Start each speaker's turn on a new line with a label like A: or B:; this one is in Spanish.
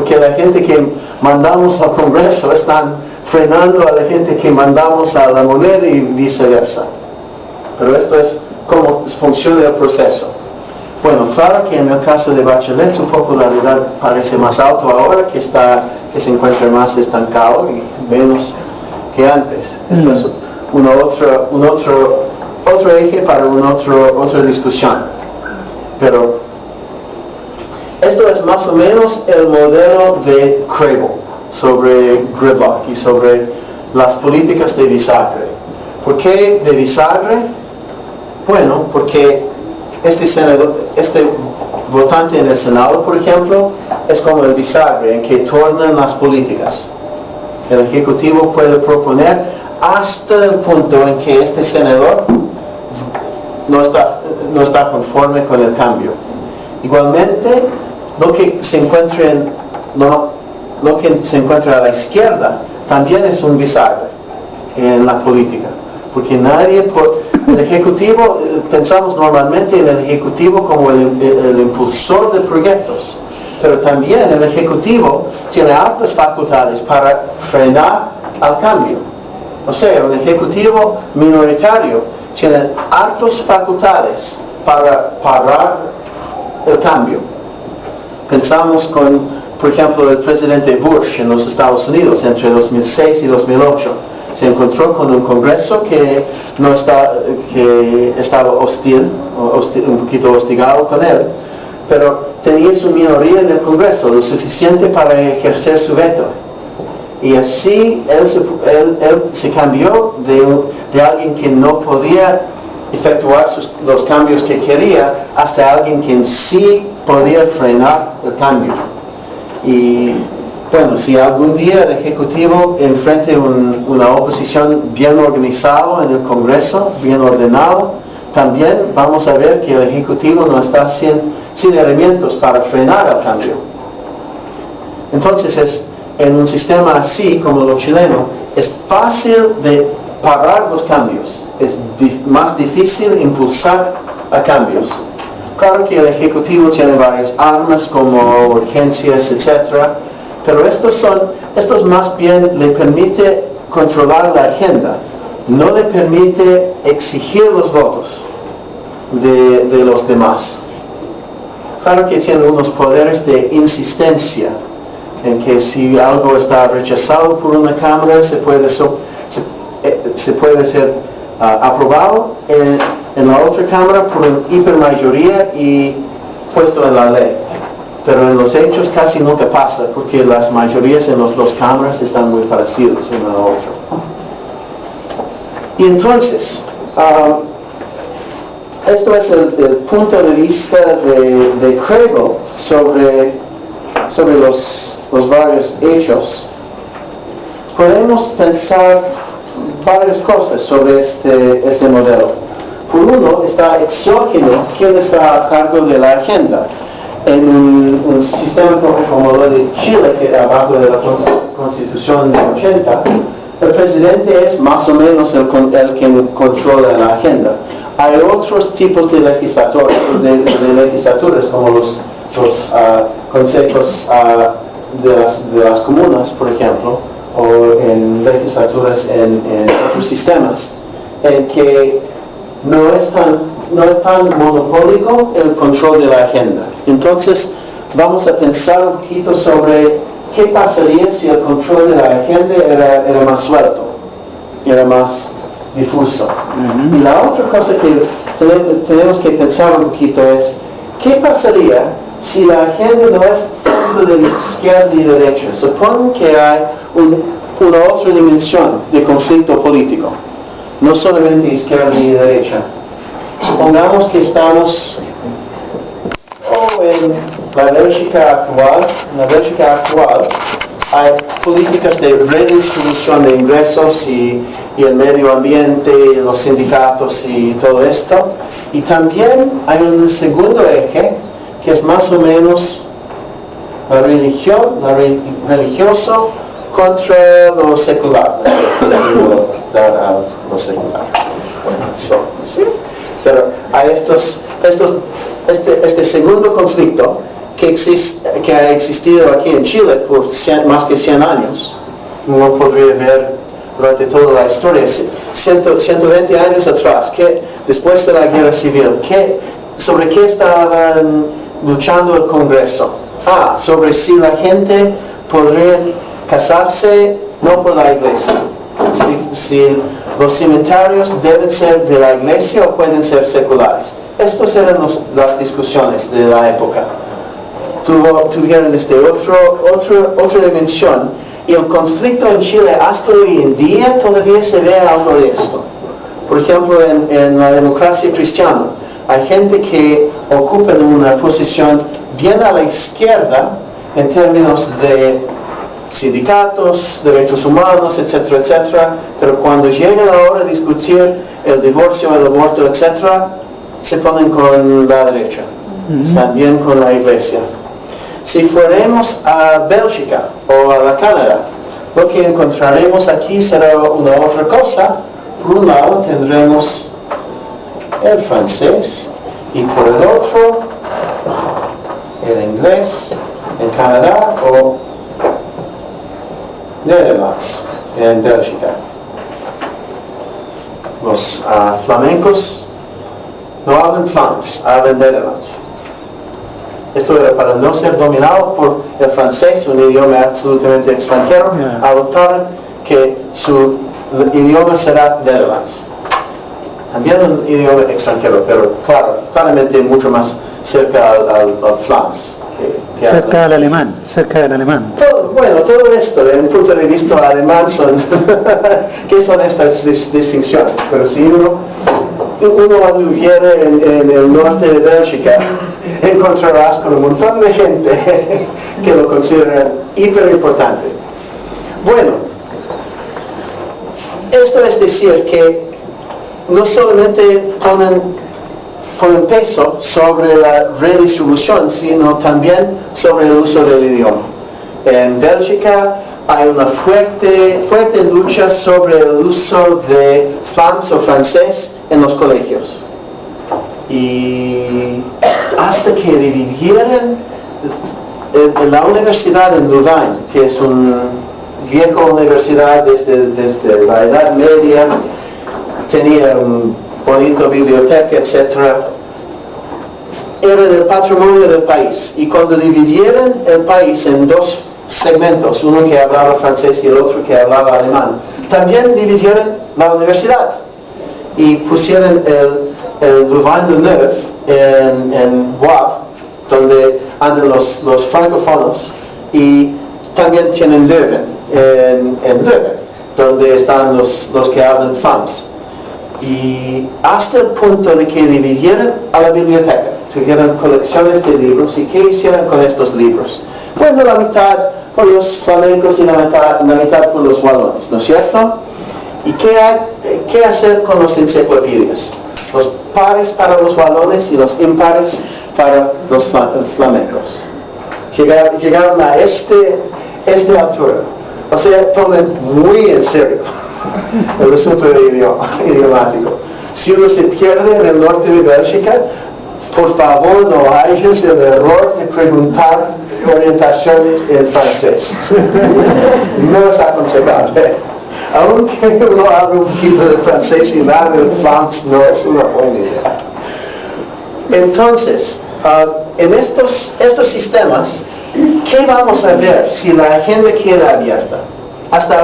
A: porque la gente que mandamos al Congreso están frenando a la gente que mandamos a la moneda y viceversa. Pero esto es cómo funciona el proceso. Bueno, claro que en el caso de Bachelet su popularidad parece más alto ahora, que se encuentra más estancado y menos que antes. Esto es otro eje para otra discusión. Pero esto es más o menos el modelo de Crable sobre gridlock y sobre las políticas de bisagra. ¿Por qué de bisagra? Bueno, porque este votante en el Senado, por ejemplo, es como el bisagra en que tornan las políticas. El Ejecutivo puede proponer hasta el punto en que este senador no está conforme con el cambio. Igualmente, lo que se encuentra a la izquierda también es un bisagra en la política, porque el Ejecutivo, pensamos normalmente en el Ejecutivo como el impulsor de proyectos, pero también el Ejecutivo tiene altas facultades para frenar al cambio. O sea, el Ejecutivo minoritario tiene altas facultades para parar el cambio. Pensamos por ejemplo, el presidente Bush en los Estados Unidos entre 2006 y 2008. Se encontró con un Congreso que estaba hostil, un poquito hostigado con él, pero tenía su minoría en el Congreso, lo suficiente para ejercer su veto. Y así él se cambió de alguien que no podía efectuar los cambios que quería hasta alguien que sí podía frenar el cambio. Y bueno, si algún día el Ejecutivo enfrente una oposición bien organizada en el Congreso, bien ordenado, también vamos a ver que el Ejecutivo no está sin elementos para frenar el cambio. Entonces, en un sistema así como lo chileno, es fácil de parar los cambios, es más difícil impulsar a cambios. Claro que el Ejecutivo tiene varias armas como urgencias, etc., pero estos más bien le permite controlar la agenda, no le permite exigir los votos de los demás. Claro que tiene unos poderes de insistencia, en que si algo está rechazado por una Cámara, se puede ser aprobado en la otra Cámara por una hipermayoría y puesto en la ley. Pero en los hechos casi nunca pasa, porque las mayorías en las dos cámaras están muy parecidas una a la otra. Y entonces, esto es el punto de vista de Crable sobre los varios hechos. Podemos pensar varias cosas sobre este modelo. Por uno, está exógeno, quien está a cargo de la agenda. En un sistema como lo de Chile, que era abajo de la Constitución de 80, el presidente es más o menos el que controla la agenda. Hay otros tipos de legislaturas como los consejos de las comunas, por ejemplo, o en legislaturas en otros sistemas, en que no es tan monopólico el control de la agenda. Entonces, vamos a pensar un poquito sobre qué pasaría si el control de la agenda era más suelto, era más difuso. Y la otra cosa que tenemos que pensar un poquito es, ¿qué pasaría si la agenda no es tanto de izquierda y derecha? Suponen que hay una otra dimensión de conflicto político, no solamente izquierda y derecha. Supongamos que estamos en la Bélgica actual, hay políticas de redistribución de ingresos y el medio ambiente, los sindicatos y todo esto. Y también hay un segundo eje que es más o menos la religión, religioso contra lo secular. Lo secular. ¿Sí? Pero hay este segundo conflicto que ha existido aquí en Chile por más que 100 años. Uno podría ver durante toda la historia, 120 años atrás, después de la guerra civil, ¿sobre qué estaban luchando el Congreso? Sobre si la gente podría casarse no por la iglesia, si los cementerios deben ser de la iglesia o pueden ser seculares. Estas eran las discusiones de la época. Tuvieron otra dimensión, y el conflicto en Chile hasta hoy en día todavía se ve algo de esto. Por ejemplo, en la democracia cristiana hay gente que ocupa una posición bien a la izquierda en términos de sindicatos, derechos humanos, etcétera, etcétera, pero cuando llega la hora de discutir el divorcio, el aborto, etcétera, se ponen con la derecha, están bien con la iglesia. Si fuéramos a Bélgica o a la Canadá, lo que encontraremos aquí será una otra cosa. Por un lado tendremos el francés y por el otro el inglés en Canadá o Netherlands en Bélgica. Los flamencos no hablan Flams, hablan Netherlands. Esto era para no ser dominado por el francés, un idioma absolutamente extranjero, adoptaron que su idioma será Netherlands. También un idioma extranjero, pero claramente mucho más cerca al Flams.
B: Cerca del alemán.
A: Todo esto, desde un punto de vista alemán, ¿qué son estas distinciones? Pero si uno anduviera en el norte de Bélgica, encontrarás con un montón de gente que lo considera hiper importante. Bueno, esto es decir que no solamente ponen peso sobre la redistribución, sino también sobre el uso del idioma. En Bélgica hay una fuerte lucha sobre el uso de Flams o francés en los colegios. Y hasta que dividieron la universidad en Louvain, que es una vieja universidad desde la Edad Media, tenía un bonito biblioteca, etc. Era del patrimonio del país. Y cuando dividieron el país en dos segmentos, uno que hablaba francés y el otro que hablaba alemán, también dividieron la universidad y pusieron el Louvain-la-Neuve en Wavre, donde andan los francófonos, y también tienen Leuven en Leuven, donde están los que hablan Flams. Y hasta el punto de que dividieron a la biblioteca, tuvieron colecciones de libros. ¿Y qué hicieron con estos libros? Bueno, la mitad por los flamencos y la mitad por los wallones, ¿no es cierto? ¿Y qué hacer con los enciclopedias? Los pares para los wallones y los impares para los flamencos. Llegaron a esta altura. O sea, tomen muy en serio el asunto idiomático. Si uno se pierde en el norte de Bélgica, por favor no hagas el error de preguntar orientaciones en francés. No es aconsejable. Aunque uno habla un poquito de francés y nada de Flams, no es una buena idea. Entonces, en estos sistemas, ¿qué vamos a ver si la agenda queda abierta? Hasta